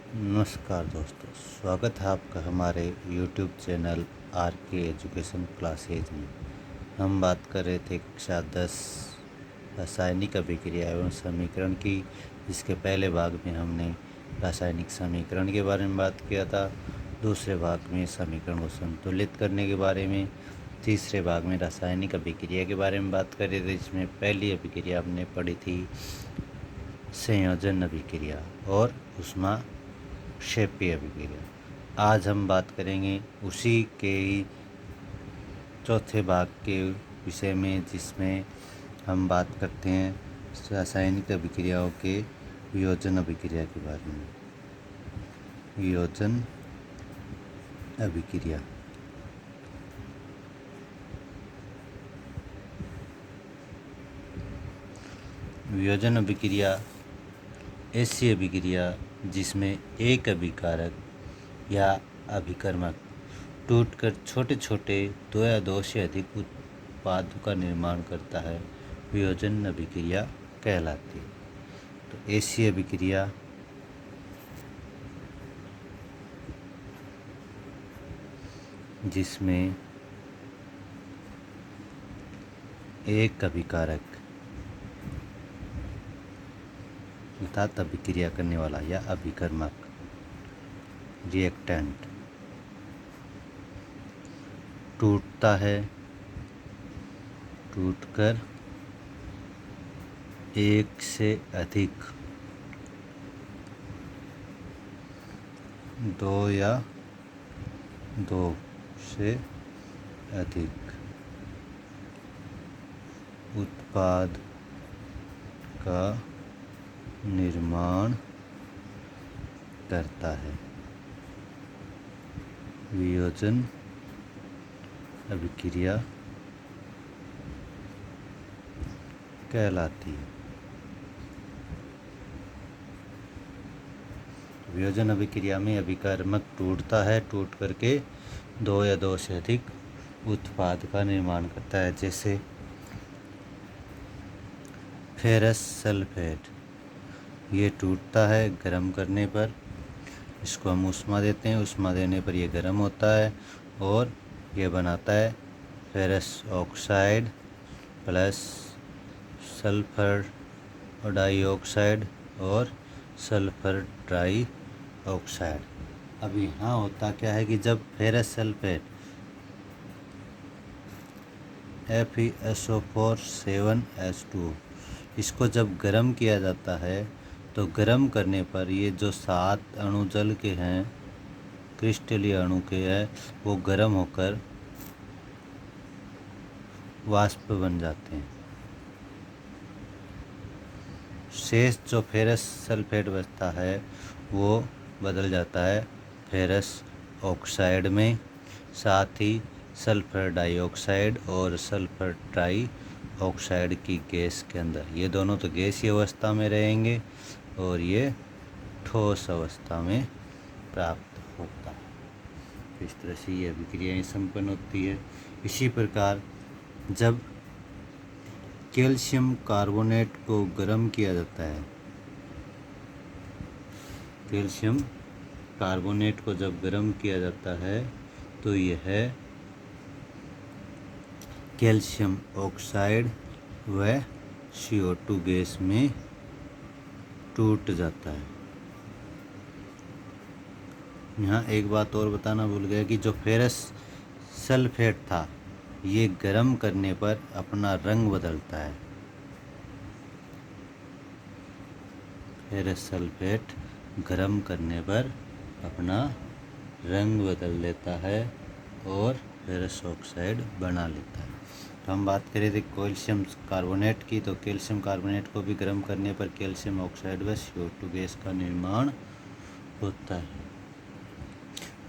नमस्कार दोस्तों, स्वागत है आपका हमारे YouTube चैनल आर के एजुकेशन क्लासेज में। हम बात कर रहे थे कक्षा 10 रासायनिक अभिक्रिया एवं समीकरण की, जिसके पहले भाग में हमने रासायनिक समीकरण के बारे में बात किया था, दूसरे भाग में समीकरण को संतुलित करने के बारे में, तीसरे भाग में रासायनिक अभिक्रिया के बारे में बात कर रहे थे, जिसमें पहली अभिक्रिया हमने पढ़ी थी संयोजन अभिक्रिया और ऊष्माक्षेपीय अभिक्रिया। आज हम बात करेंगे उसी के ही चौथे भाग के विषय में, जिसमें हम बात करते हैं रासायनिक अभिक्रियाओं के वियोजन अभिक्रिया के बारे में। वियोजन अभिक्रिया वियोजन अभिक्रिया ऐसी अभिक्रिया जिसमें एक अभिकारक या अभिकर्मक टूटकर छोटे छोटे दो या दो से अधिक उत्पादों का निर्माण करता है, वियोजन अभिक्रिया कहलाती है। तो ऐसी अभिक्रिया जिसमें एक अभिकारक अर्थात अभिक्रिया करने वाला या अभिकर्मक रिएक्टेंट टूटता है, टूटकर एक से अधिक दो या दो से अधिक उत्पाद का निर्माण करता है, वियोजन अभिक्रिया कहलाती है। वियोजन अभिक्रिया में अभिकर्मक टूटता है, टूट करके दो या दो से अधिक उत्पाद का निर्माण करता है, जैसे फेरस सल्फेट। ये टूटता है गर्म करने पर, इसको हम ऊष्मा देते हैं, ऊष्मा देने पर ये गर्म होता है और ये बनाता है ferrous oxide plus sulphur dioxide और सल्फर ट्राई ऑक्साइड। अब यहाँ होता क्या है कि जब फेरस सल्फेट FeSO4 7H2 इसको जब गर्म किया जाता है, तो गर्म करने पर ये जो 7 अणु जल के हैं, क्रिस्टलीय अणु के हैं, वो गर्म होकर वाष्प बन जाते हैं। शेष जो फेरस सल्फेट बचता है वो बदल जाता है फेरस ऑक्साइड में, साथ ही सल्फर डाइऑक्साइड और सल्फर ट्राई ऑक्साइड की गैस के अंदर। ये दोनों तो गैसीय अवस्था में रहेंगे और ये ठोस अवस्था में प्राप्त होता है। इस तरह से ये अभिक्रियाएं संपन्न होती है। इसी प्रकार जब कैल्शियम कार्बोनेट को गर्म किया जाता है, कैल्शियम कार्बोनेट को जब गर्म किया जाता है, तो यह कैल्शियम ऑक्साइड व CO2 गैस में टूट जाता है। यहाँ एक बात और बताना भूल गया कि जो फेरस सल्फेट था, ये गर्म करने पर अपना रंग बदलता है। फेरस सल्फेट गर्म करने पर अपना रंग बदल लेता है और फेरस ऑक्साइड बना लेता है। तो हम बात करें थे कैल्शियम कार्बोनेट की, तो कैल्शियम कार्बोनेट को भी गर्म करने पर कैल्शियम ऑक्साइड व CO2 गैस का निर्माण होता है।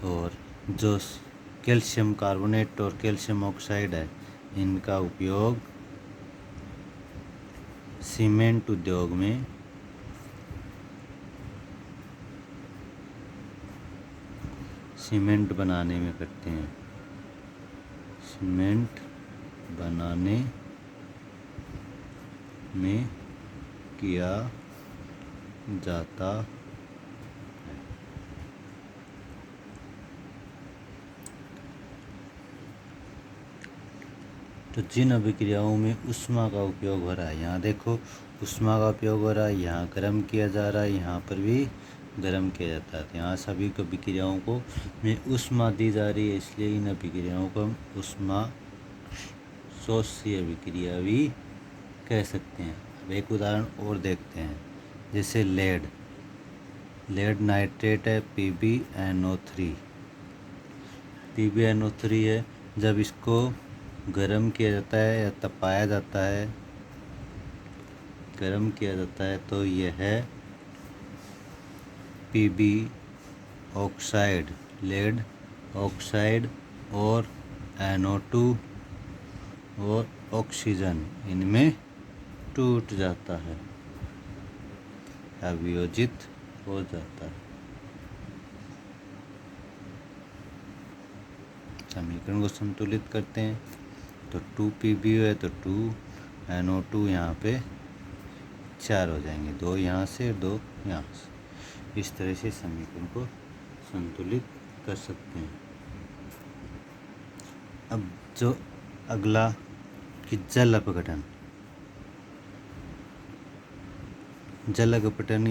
और जो कैल्शियम कार्बोनेट और कैल्शियम ऑक्साइड है, इनका उपयोग सीमेंट उद्योग में सीमेंट बनाने में करते हैं। सीमेंट बनाने में किया जाता है। तो जिन अभिक्रियाओं में ऊष्मा का उपयोग हो रहा है, यहाँ देखो ऊष्मा का उपयोग हो रहा है, यहाँ गर्म किया जा रहा है, यहाँ पर भी गर्म किया जाता है। तो यहाँ सभी अभिक्रियाओं को में ऊष्मा दी जा रही है, इसलिए इन अभिक्रियाओं को हम ऊष्मा शोषी अभिक्रिया भी कह सकते हैं। अब एक उदाहरण और देखते हैं, जैसे लेड नाइट्रेट है PbNO3 है। जब इसको गर्म किया जाता है या तपाया जाता है, गर्म किया जाता है तो यह है Pb ऑक्साइड, लेड ऑक्साइड और NO2 और ऑक्सीजन इनमें टूट जाता है, अवियोजित हो जाता है। समीकरण को संतुलित करते हैं तो 2Pb है तो 2NO2 यहाँ पे 4 हो जाएंगे, 2 यहाँ से 2 यहाँ से। इस तरह से समीकरण को संतुलित कर सकते हैं। अब जो अगला कि जल अपघटन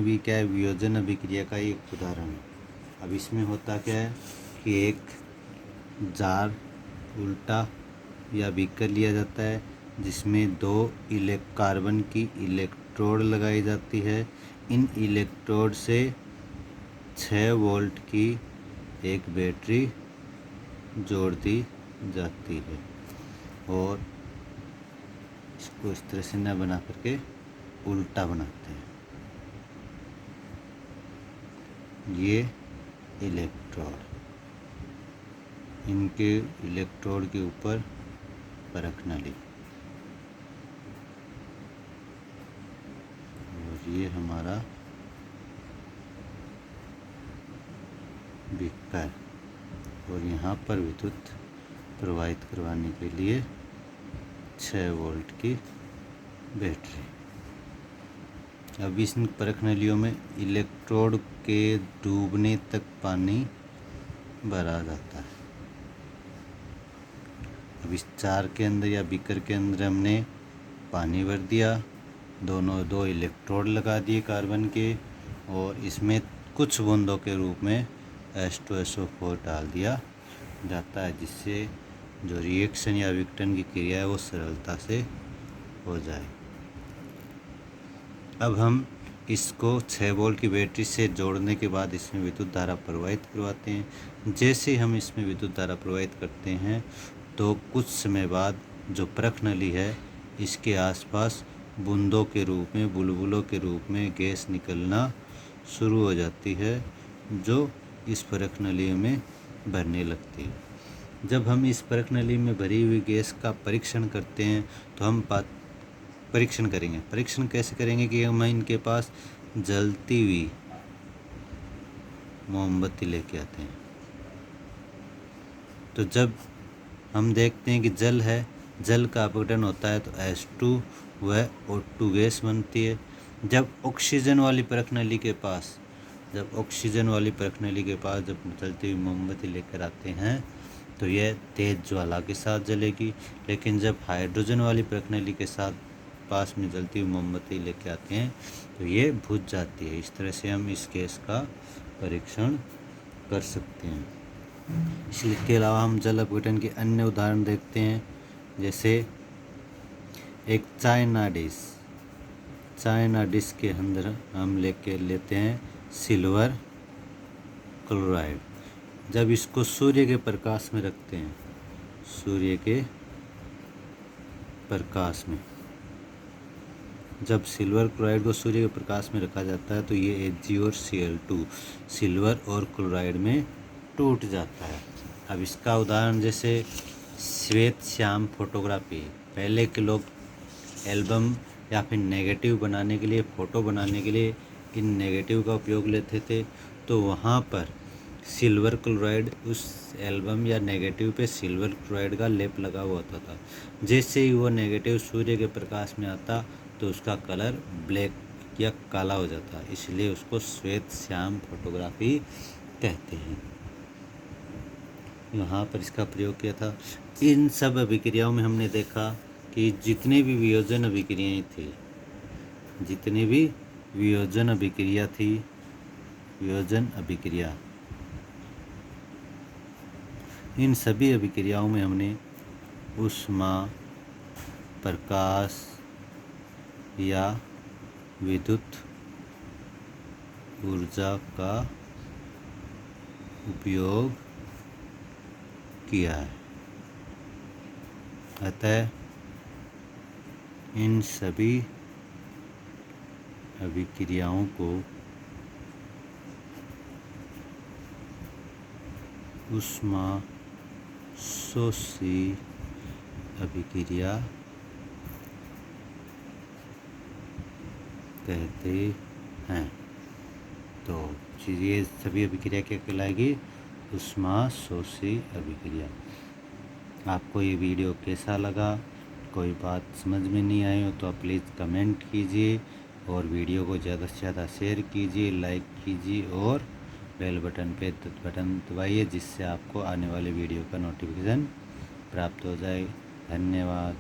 भी क्या है, वियोजन अभिक्रिया का एक उदाहरण है। अब इसमें होता क्या है कि एक जार उल्टा या बीकर लिया जाता है, जिसमें 2 कार्बन की इलेक्ट्रोड लगाई जाती है। इन इलेक्ट्रोड से 6 वोल्ट की एक बैटरी जोड़ दी जाती है और इसको इस तरह से न बना करके उल्टा बनाते हैं। ये इलेक्ट्रोड, इनके इलेक्ट्रोड के ऊपर परख नली और ये हमारा बीकर और यहाँ पर विद्युत प्रवाहित करवाने के लिए 6 वोल्ट की बैटरी। अब इस परख नलियों में इलेक्ट्रोड के डूबने तक पानी भरा जाता है। अब इस जार के अंदर या बीकर के अंदर हमने पानी भर दिया, 2 इलेक्ट्रोड लगा दिए कार्बन के और इसमें कुछ बूंदों के रूप में H2SO4 डाल दिया जाता है, जिससे जो रिएक्शन या विघटन की क्रिया है वो सरलता से हो जाए। अब हम इसको 6 वोल्ट की बैटरी से जोड़ने के बाद इसमें विद्युत धारा प्रवाहित करवाते हैं। जैसे हम इसमें विद्युत धारा प्रवाहित करते हैं तो कुछ समय बाद जो परख नली है इसके आसपास बूंदों के रूप में, बुलबुलों के रूप में गैस निकलना शुरू हो जाती है, जो इस परख नली में भरने लगती है। जब हम इस परख नली में भरी हुई गैस का परीक्षण करते हैं तो हम परीक्षण कैसे करेंगे कि हम इनके पास जलती हुई मोमबत्ती लेके आते हैं। तो जब हम देखते हैं कि जल है, जल का अपघटन होता है तो H2 व O2 गैस बनती है। जब ऑक्सीजन वाली परख नली के पास जब जलती हुई मोमबत्ती लेकर आते हैं तो यह तेज ज्वाला के साथ जलेगी, लेकिन जब हाइड्रोजन वाली परख नली के साथ पास में जलती हुई मोमबत्ती लेके आते हैं तो ये बुझ जाती है। इस तरह से हम इस गैस का परीक्षण कर सकते हैं। इसके अलावा हम जल अपघटन के अन्य उदाहरण देखते हैं, जैसे एक चाइना डिश के अंदर हम लेते हैं सिल्वर क्लोराइड। जब इसको सूर्य के प्रकाश में रखते हैं, जब सिल्वर क्लोराइड को सूर्य के प्रकाश में रखा जाता है तो ये Ag और Cl2 सिल्वर और क्लोराइड में टूट जाता है। अब इसका उदाहरण जैसे श्वेत श्याम फोटोग्राफी, पहले के लोग एल्बम या फिर नेगेटिव बनाने के लिए, फ़ोटो बनाने के लिए इन नेगेटिव का उपयोग लेते थे, तो वहाँ पर सिल्वर क्लोराइड उस एल्बम या नेगेटिव पे सिल्वर क्लोराइड का लेप लगा हुआ होता था। जैसे ही वो नेगेटिव सूर्य के प्रकाश में आता तो उसका कलर ब्लैक या काला हो जाता, इसलिए उसको श्वेत श्याम फोटोग्राफी कहते हैं। यहाँ पर इसका प्रयोग किया था। इन सब अभिक्रियाओं में हमने देखा कि जितने भी वियोजन अभिक्रियाएँ थी, जितनी भी वियोजन अभिक्रिया थी, वियोजन अभिक्रिया, इन सभी अभिक्रियाओं में हमने ऊष्मा, प्रकाश या विद्युत ऊर्जा का उपयोग किया है। अतः इन सभी अभिक्रियाओं को ऊष्मा शोषी अभिक्रिया कहते हैं। तो ये सभी अभिक्रिया क्या कहलाएगी? ऊष्मा शोषी अभिक्रिया। आपको ये वीडियो कैसा लगा? कोई बात समझ में नहीं आई हो तो आप प्लीज़ कमेंट कीजिए और वीडियो को ज़्यादा से ज़्यादा शेयर कीजिए, लाइक कीजिए और बेल बटन पे बटन दबाइए, जिससे आपको आने वाले वीडियो का नोटिफिकेशन प्राप्त हो जाए। धन्यवाद।